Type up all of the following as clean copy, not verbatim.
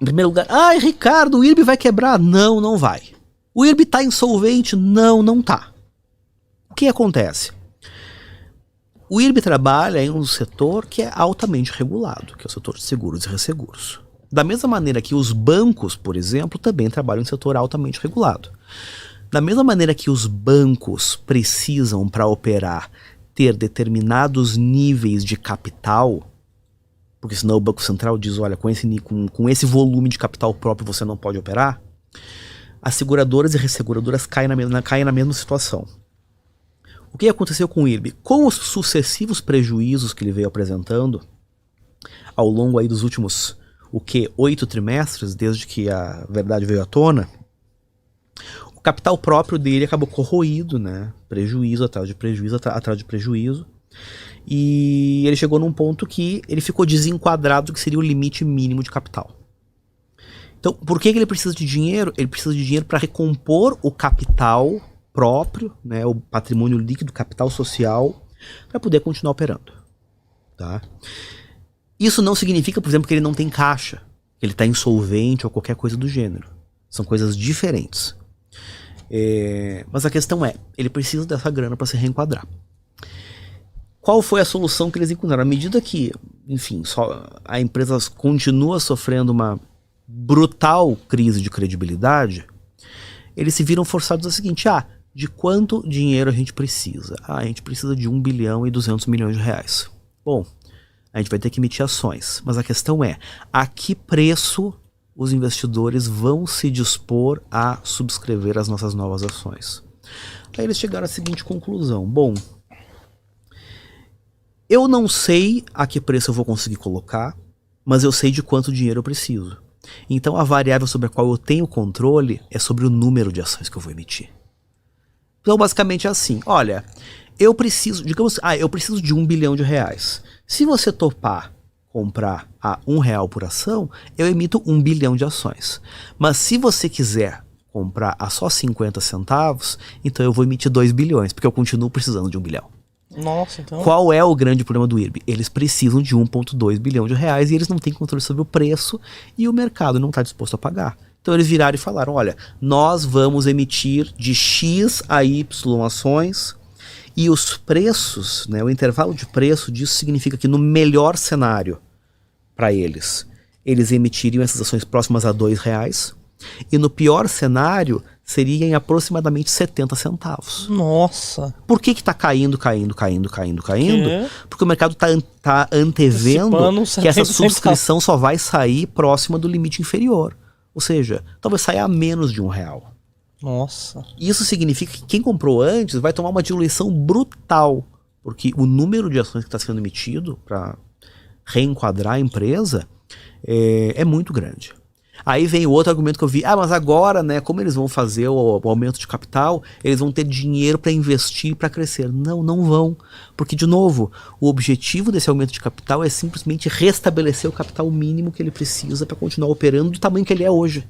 Em primeiro lugar, ai, Ricardo, o IRB vai quebrar. Não, não vai. O IRB tá insolvente? Não, não tá. O que acontece? O IRB trabalha em um setor que é altamente regulado, que é o setor de seguros e resseguros. Da mesma maneira que os bancos, por exemplo, também trabalham em um setor altamente regulado. Da mesma maneira que os bancos precisam, para operar, ter determinados níveis de capital, porque senão o Banco Central diz, olha, com esse volume de capital próprio você não pode operar, as seguradoras e resseguradoras caem na mesma situação. O que aconteceu com o IRB? Com os sucessivos prejuízos que ele veio apresentando ao longo aí dos últimos, 8 trimestres, desde que a verdade veio à tona, o capital próprio dele acabou corroído, né? Prejuízo atrás de prejuízo, atrás de prejuízo. E ele chegou num ponto que ele ficou desenquadrado do que seria o limite mínimo de capital. Então, por que ele precisa de dinheiro? Ele precisa de dinheiro para recompor o capital próprio, né, o patrimônio líquido, capital social, para poder continuar operando. Tá? Isso não significa, por exemplo, que ele não tem caixa, que ele está insolvente ou qualquer coisa do gênero. São coisas diferentes. Mas a questão é, ele precisa dessa grana para se reenquadrar. Qual foi a solução que eles encontraram? À medida que, enfim, a empresa continua sofrendo uma brutal crise de credibilidade, eles se viram forçados ao seguinte, de quanto dinheiro a gente precisa? A gente precisa de 1 bilhão e 200 milhões de reais. Bom, a gente vai ter que emitir ações, mas a questão é, a que preço os investidores vão se dispor a subscrever as nossas novas ações? Aí eles chegaram à seguinte conclusão, bom, eu não sei a que preço eu vou conseguir colocar, mas eu sei de quanto dinheiro eu preciso. Então a variável sobre a qual eu tenho controle é sobre o número de ações que eu vou emitir. Então basicamente é assim, olha, eu preciso, digamos, eu preciso de 1 bilhão de reais. Se você topar comprar a R$1 por ação, eu emito 1 bilhão de ações. Mas se você quiser comprar a só 50 centavos, então eu vou emitir 2 bilhões, porque eu continuo precisando de 1 bilhão. Nossa, então... Qual é o grande problema do IRB? Eles precisam de 1,2 bilhão de reais e eles não têm controle sobre o preço e o mercado não está disposto a pagar. Então eles viraram e falaram, olha, nós vamos emitir de X a Y ações e os preços, né, o intervalo de preço disso significa que no melhor cenário para eles emitiriam essas ações próximas a R$2 e no pior cenário seria em aproximadamente 70 centavos. Nossa! Por que está caindo? Porque o mercado está antevendo que essa subscrição só vai sair próxima do limite inferior. Ou seja, talvez saia a menos de R$1. Nossa! Isso significa que quem comprou antes vai tomar uma diluição brutal, porque o número de ações que está sendo emitido para reenquadrar a empresa é muito grande. Aí vem o outro argumento que eu vi, mas agora, né, como eles vão fazer o aumento de capital, eles vão ter dinheiro para investir, para crescer. Não, não vão, porque de novo, o objetivo desse aumento de capital é simplesmente restabelecer o capital mínimo que ele precisa para continuar operando do tamanho que ele é hoje.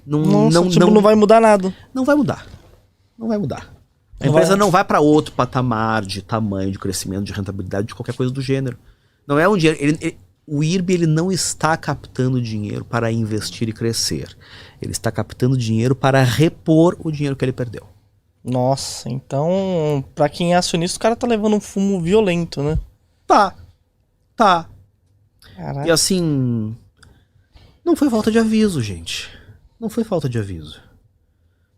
Não vai mudar nada. Não vai mudar. A empresa não vai para outro patamar de tamanho, de crescimento, de rentabilidade, de qualquer coisa do gênero. Não é um dinheiro... O IRB ele não está captando dinheiro para investir e crescer. Ele está captando dinheiro para repor o dinheiro que ele perdeu. Nossa, então, para quem é acionista, o cara tá levando um fumo violento, né? Tá. Caraca. E assim, não foi falta de aviso, gente. Não foi falta de aviso.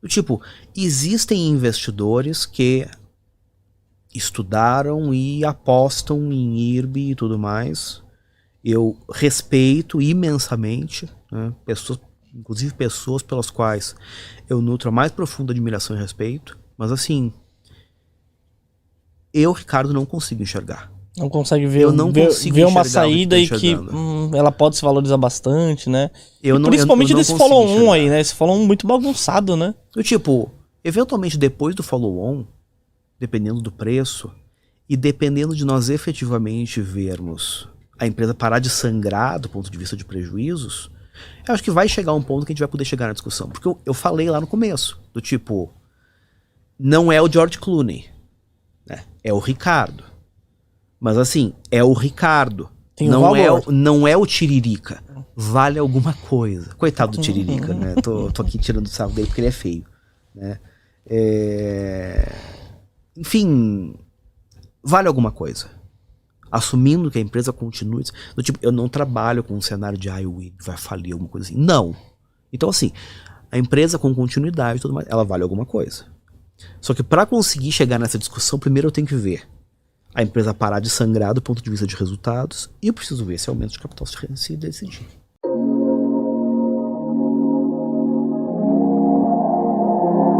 Tipo, existem investidores que estudaram e apostam em IRB e tudo mais. Eu respeito imensamente, né, inclusive pessoas pelas quais eu nutro a mais profunda admiração e respeito, mas assim, eu, Ricardo, não consigo enxergar. Não consegue ver, ver uma saída e que ela pode se valorizar bastante, né? Principalmente desse follow-on aí, né? Esse follow-on muito bagunçado, né? Eventualmente depois do follow-on, dependendo do preço e dependendo de nós efetivamente vermos a empresa parar de sangrar do ponto de vista de prejuízos, eu acho que vai chegar um ponto que a gente vai poder chegar na discussão. Porque eu falei lá no começo, do tipo, não é o George Clooney, né? É o Ricardo. Mas assim, é o Ricardo. Não é o Tiririca. vale alguma coisa. Coitado do Tiririca, né? Tô aqui tirando o sarro dele porque ele é feio, né? Enfim, vale alguma coisa. Assumindo que a empresa continue. Do tipo, eu não trabalho com um cenário de o IRB vai falir, alguma coisa assim. Não. Então, assim, a empresa com continuidade e tudo mais, ela vale alguma coisa. Só que para conseguir chegar nessa discussão, primeiro eu tenho que ver a empresa parar de sangrar do ponto de vista de resultados e eu preciso ver esse aumento de capital se decidir.